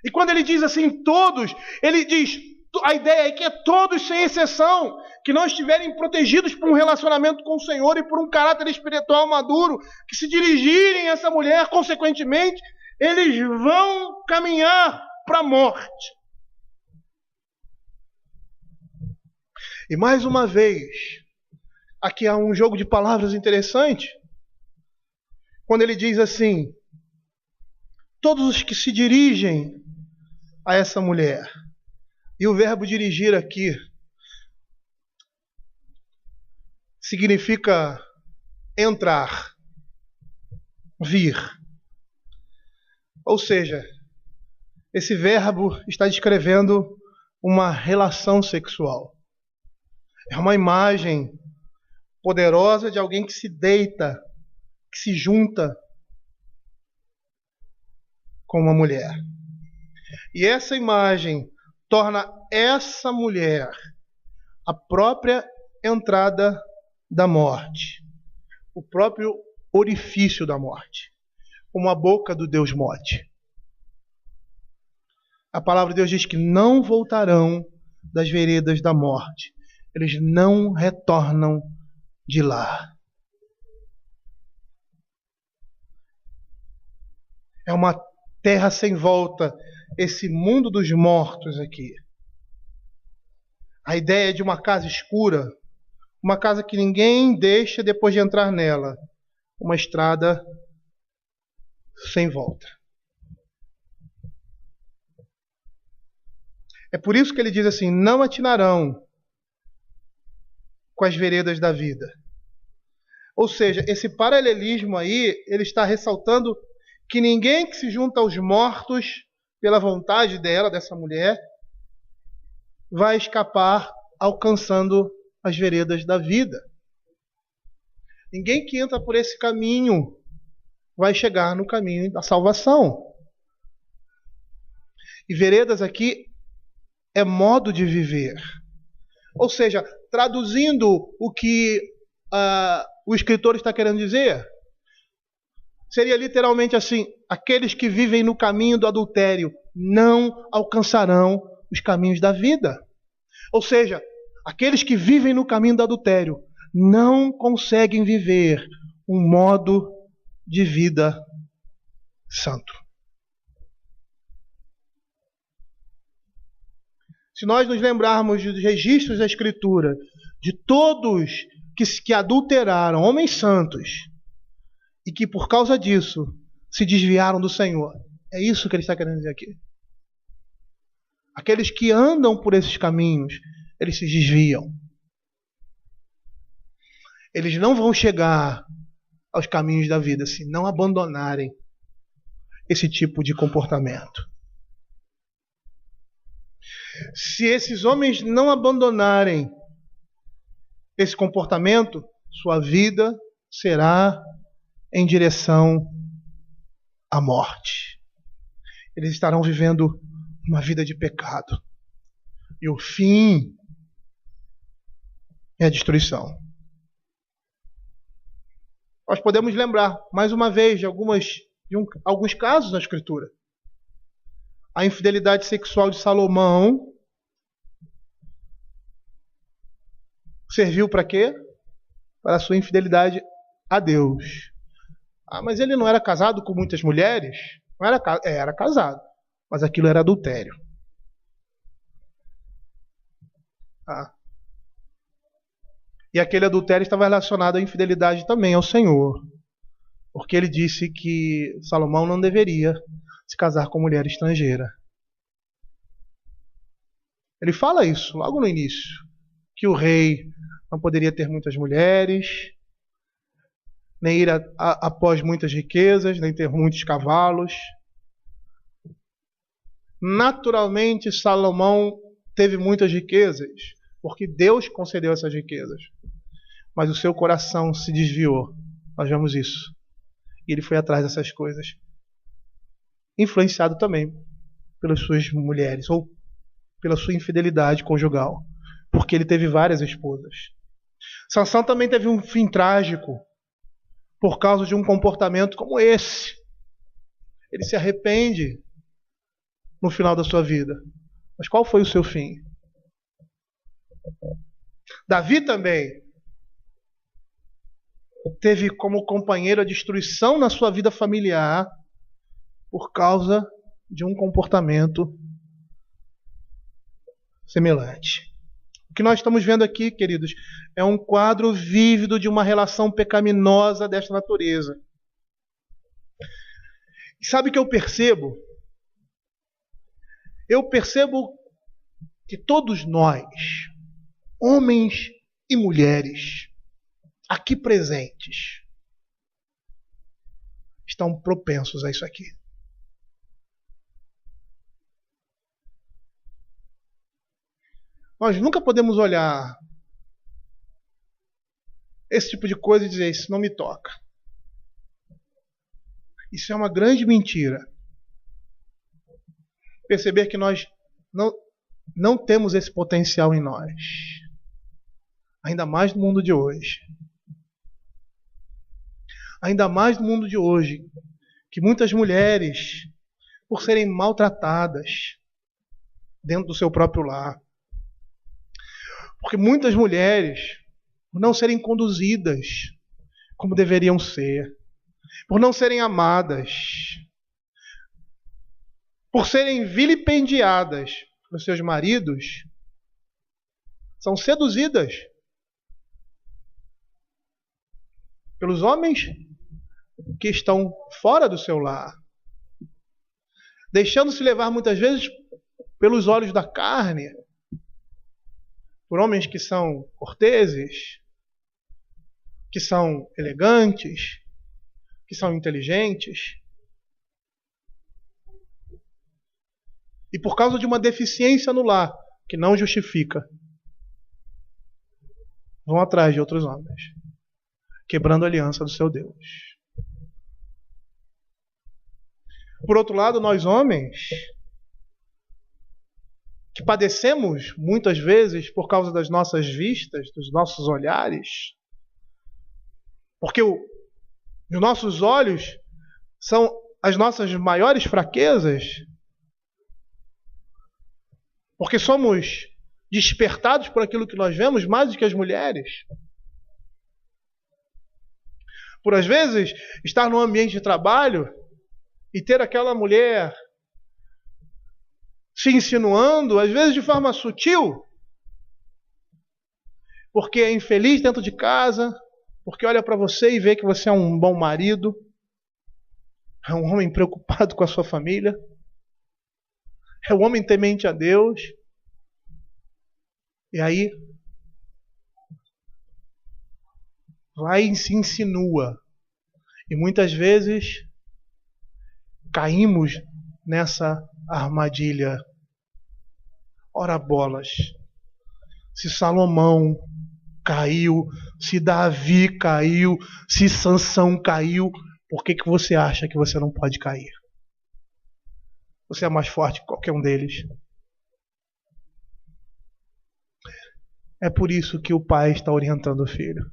E quando ele diz assim, todos, ele diz, a ideia é que é todos sem exceção, que não estiverem protegidos por um relacionamento com o Senhor e por um caráter espiritual maduro, que se dirigirem a essa mulher, consequentemente, eles vão caminhar para a morte. E mais uma vez, aqui há um jogo de palavras interessante, quando ele diz assim, todos os que se dirigem a essa mulher, e o verbo dirigir aqui significa entrar, vir. Ou seja, esse verbo está descrevendo uma relação sexual. É uma imagem poderosa de alguém que se deita, que se junta com uma mulher. E essa imagem torna essa mulher a própria entrada da morte, o próprio orifício da morte, como a boca do Deus morte. A palavra de Deus diz que não voltarão das veredas da morte. Eles não retornam de lá. É uma terra sem volta, esse mundo dos mortos aqui. A ideia de uma casa escura, uma casa que ninguém deixa depois de entrar nela, uma estrada sem volta. É por isso que ele diz assim: não atinarão com as veredas da vida. Ou seja, esse paralelismo aí, ele está ressaltando que ninguém que se junta aos mortos pela vontade dela, dessa mulher, vai escapar alcançando as veredas da vida. Ninguém que entra por esse caminho vai chegar no caminho da salvação. E veredas aqui é modo de viver. Ou seja, traduzindo o que o escritor está querendo dizer, seria literalmente assim: aqueles que vivem no caminho do adultério não alcançarão os caminhos da vida. Ou seja, aqueles que vivem no caminho do adultério não conseguem viver um modo de vida santo. Se nós nos lembrarmos dos registros da Escritura, de todos que adulteraram, homens santos, e que por causa disso se desviaram do Senhor, é isso que ele está querendo dizer aqui. Aqueles que andam por esses caminhos, eles se desviam. Eles não vão chegar aos caminhos da vida se não abandonarem esse tipo de comportamento. Se esses homens não abandonarem esse comportamento, sua vida será em direção à morte. Eles estarão vivendo uma vida de pecado. E o fim é a destruição. Nós podemos lembrar, mais uma vez, de alguns casos na Escritura. A infidelidade sexual de Salomão serviu para quê? Para a sua infidelidade a Deus. Mas ele não era casado com muitas mulheres? Não era, era casado, mas aquilo era adultério. E aquele adultério estava relacionado à infidelidade também ao Senhor. Porque ele disse que Salomão não deveria se casar com mulher estrangeira. Ele fala isso logo no início, que o rei não poderia ter muitas mulheres, nem ir após muitas riquezas, nem ter muitos cavalos. Naturalmente, Salomão teve muitas riquezas, porque Deus concedeu essas riquezas. Mas o seu coração se desviou. Nós vemos isso. E ele foi atrás dessas coisas. Influenciado também pelas suas mulheres, ou pela sua infidelidade conjugal. Porque ele teve várias esposas. Sansão também teve um fim trágico, por causa de um comportamento como esse. Ele se arrepende no final da sua vida. Mas qual foi o seu fim? Davi também teve como companheiro a destruição na sua vida familiar por causa de um comportamento semelhante. O que nós estamos vendo aqui, queridos, é um quadro vívido de uma relação pecaminosa desta natureza. E sabe o que eu percebo? Eu percebo que todos nós, homens e mulheres, aqui presentes, estão propensos a isso aqui. Nós nunca podemos olhar esse tipo de coisa e dizer, isso não me toca. Isso é uma grande mentira. Perceber que nós não temos esse potencial em nós. Ainda mais no mundo de hoje. Ainda mais no mundo de hoje, que muitas mulheres, por serem maltratadas dentro do seu próprio lar, porque muitas mulheres, por não serem conduzidas como deveriam ser, por não serem amadas, por serem vilipendiadas pelos seus maridos, são seduzidas pelos homens que estão fora do seu lar, deixando-se levar muitas vezes pelos olhos da carne, por homens que são corteses, que são elegantes, que são inteligentes. E por causa de uma deficiência no lar, que não justifica, vão atrás de outros homens, quebrando a aliança do seu Deus. Por outro lado, nós homens, que padecemos muitas vezes por causa das nossas vistas, dos nossos olhares, porque os nossos olhos são as nossas maiores fraquezas, porque somos despertados por aquilo que nós vemos mais do que as mulheres. Por às vezes estar num ambiente de trabalho e ter aquela mulher se insinuando, às vezes de forma sutil, porque é infeliz dentro de casa, porque olha para você e vê que você é um bom marido, é um homem preocupado com a sua família, é um homem temente a Deus. E aí vai e se insinua. E muitas vezes caímos nessa armadilha. Ora bolas, se Salomão caiu, se Davi caiu, se Sansão caiu, por que você acha que você não pode cair? Você é mais forte que qualquer um deles. É por isso que o pai está orientando o filho.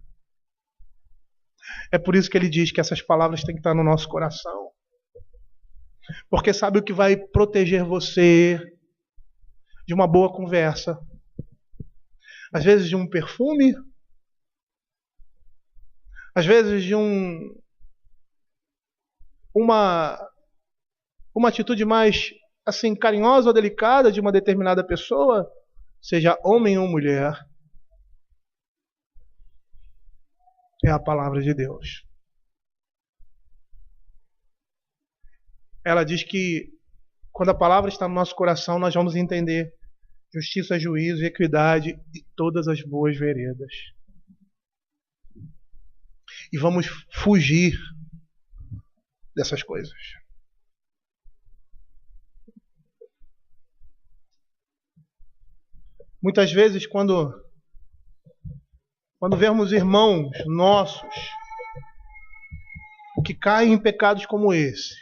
É por isso que ele diz que essas palavras têm que estar no nosso coração. Porque sabe o que vai proteger você de uma boa conversa? Às vezes de um perfume, às vezes de uma atitude mais assim carinhosa ou delicada de uma determinada pessoa, seja homem ou mulher, é a palavra de Deus. Ela diz que quando a palavra está no nosso coração, nós vamos entender justiça, juízo, equidade e todas as boas veredas. E vamos fugir dessas coisas. Muitas vezes, quando vemos irmãos nossos que caem em pecados como esse,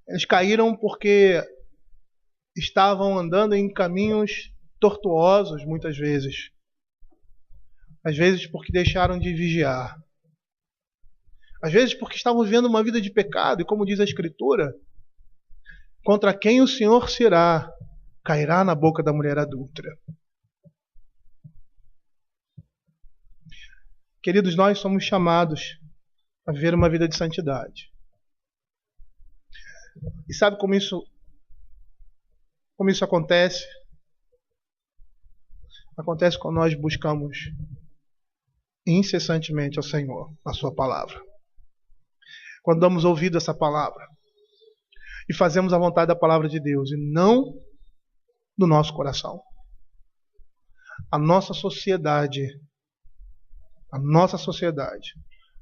eles caíram porque estavam andando em caminhos tortuosos, muitas vezes. Às vezes porque deixaram de vigiar. Às vezes porque estavam vivendo uma vida de pecado, e como diz a Escritura, contra quem o Senhor se irá, cairá na boca da mulher adúltera. Queridos, nós somos chamados a viver uma vida de santidade. E sabe como isso acontece? Acontece quando nós buscamos incessantemente ao Senhor, a sua palavra. Quando damos ouvido a essa palavra e fazemos a vontade da palavra de Deus e não do nosso coração. A nossa sociedade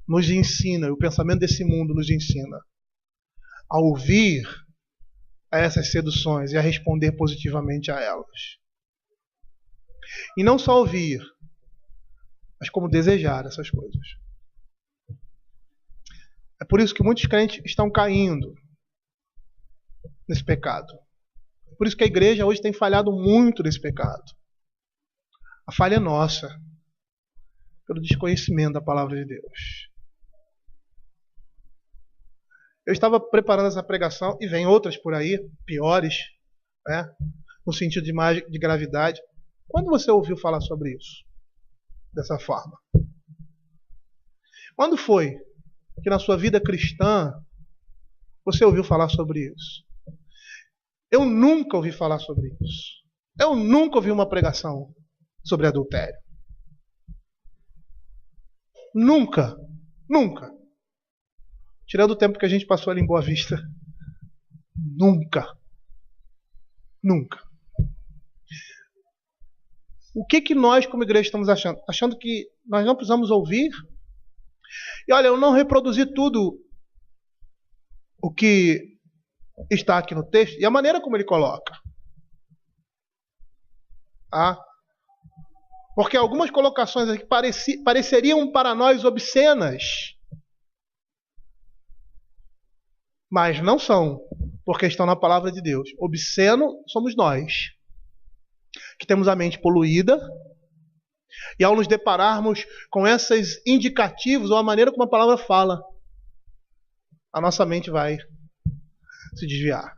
nos ensina, e o pensamento desse mundo nos ensina a ouvir a essas seduções e a responder positivamente a elas. E não só ouvir, mas como desejar essas coisas. É por isso que muitos crentes estão caindo nesse pecado. É por isso que a igreja hoje tem falhado muito nesse pecado. A falha é nossa, pelo desconhecimento da palavra de Deus. Eu estava preparando essa pregação e vem outras por aí, piores, né? No sentido de gravidade. Quando você ouviu falar sobre isso? Dessa forma? Quando foi que na sua vida cristã você ouviu falar sobre isso? Eu nunca ouvi falar sobre isso. Eu nunca ouvi uma pregação sobre adultério. Nunca. Nunca. Tirando o tempo que a gente passou ali em Boa Vista. Nunca. Nunca. O que nós como igreja estamos achando? Achando que nós não precisamos ouvir? E olha, eu não reproduzi tudo o que está aqui no texto e a maneira como ele coloca. Porque algumas colocações aqui pareceriam para nós obscenas, mas não são, porque estão na palavra de Deus. Obsceno somos nós, que temos a mente poluída, e ao nos depararmos com esses indicativos ou a maneira como a palavra fala, a nossa mente vai se desviar.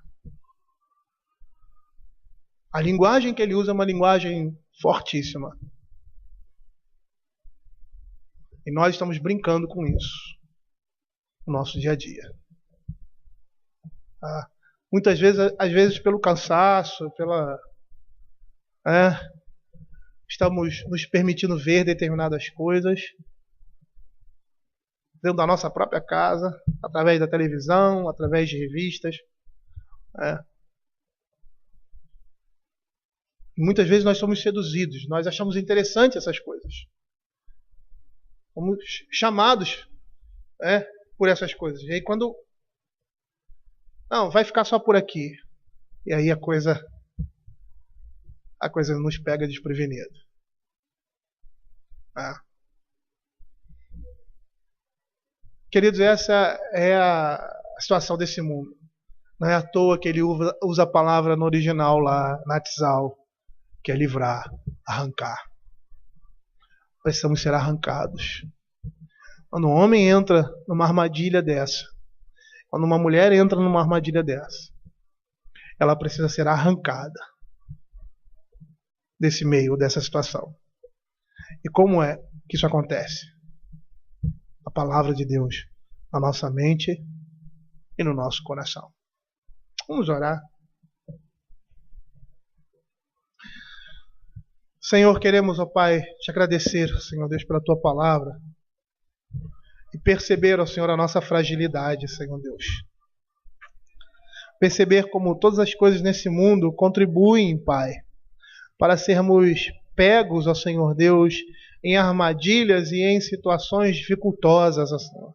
A linguagem que ele usa é uma linguagem fortíssima. E nós estamos brincando com isso no nosso dia a dia. Muitas vezes, às vezes pelo cansaço, estamos nos permitindo ver determinadas coisas dentro da nossa própria casa, através da televisão, através de revistas. Muitas vezes nós somos seduzidos, nós achamos interessante essas coisas. Somos chamados por essas coisas. E aí quando... Não, vai ficar só por aqui. E aí a coisa nos pega desprevenido. Queridos, essa é a situação desse mundo. Não é à toa que ele usa a palavra no original lá, natzal, que é livrar, arrancar. Precisamos ser arrancados. Quando um homem entra numa armadilha dessa, quando uma mulher entra numa armadilha dessa, ela precisa ser arrancada desse meio, dessa situação. E como é que isso acontece? A palavra de Deus na nossa mente e no nosso coração. Vamos orar. Senhor, queremos, ó Pai, te agradecer, Senhor Deus, pela tua palavra e perceber, ó Senhor, a nossa fragilidade, Senhor Deus. Perceber como todas as coisas nesse mundo contribuem, Pai, para sermos pegos, ó Senhor Deus, em armadilhas e em situações dificultosas, ó Senhor.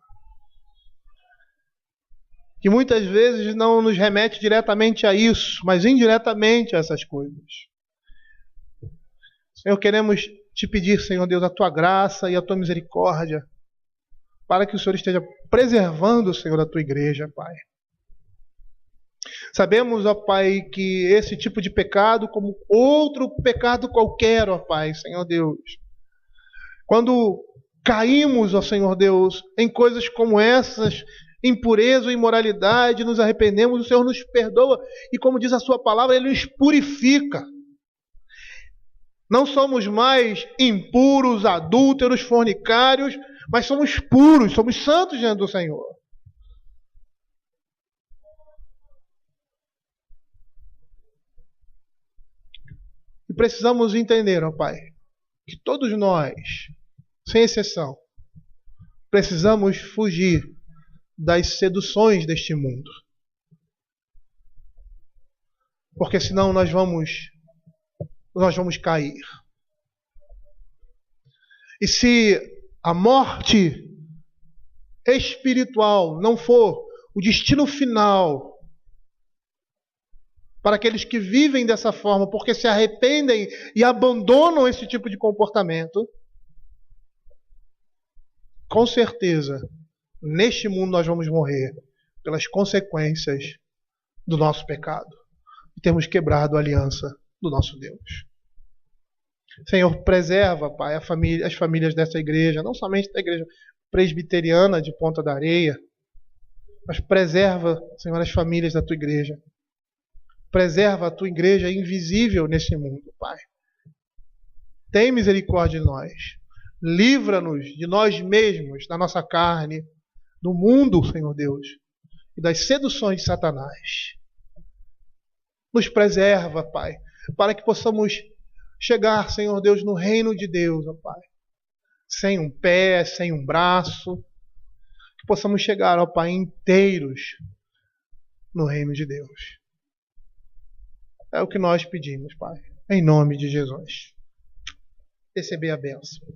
Que muitas vezes não nos remete diretamente a isso, mas indiretamente a essas coisas. Senhor, queremos te pedir, Senhor Deus, a tua graça e a tua misericórdia, para que o Senhor esteja preservando, Senhor, a tua igreja, Pai. Sabemos, ó Pai, que esse tipo de pecado, como outro pecado qualquer, ó Pai, Senhor Deus, quando caímos, ó Senhor Deus, em coisas como essas, impureza ou imoralidade, nos arrependemos, o Senhor nos perdoa e, como diz a sua palavra, Ele nos purifica. Não somos mais impuros, adúlteros, fornicários, mas somos puros, somos santos diante do Senhor. E precisamos entender, ó Pai, que todos nós, sem exceção, precisamos fugir das seduções deste mundo. Porque senão nós vamos cair. E se a morte espiritual não for o destino final para aqueles que vivem dessa forma, porque se arrependem e abandonam esse tipo de comportamento, com certeza, neste mundo nós vamos morrer pelas consequências do nosso pecado. E temos quebrado a aliança do nosso Deus. Senhor, preserva, Pai, as famílias dessa igreja, não somente da igreja presbiteriana de Ponta da Areia, mas preserva, Senhor, as famílias da tua igreja. Preserva a tua igreja invisível nesse mundo, Pai. Tem misericórdia de nós. Livra-nos de nós mesmos, da nossa carne, do mundo, Senhor Deus, e das seduções de Satanás. Nos preserva, Pai, para que possamos chegar, Senhor Deus, no reino de Deus, ó Pai. Sem um pé, sem um braço. Que possamos chegar, ó Pai, inteiros no reino de Deus. É o que nós pedimos, Pai. Em nome de Jesus. Receber a bênção.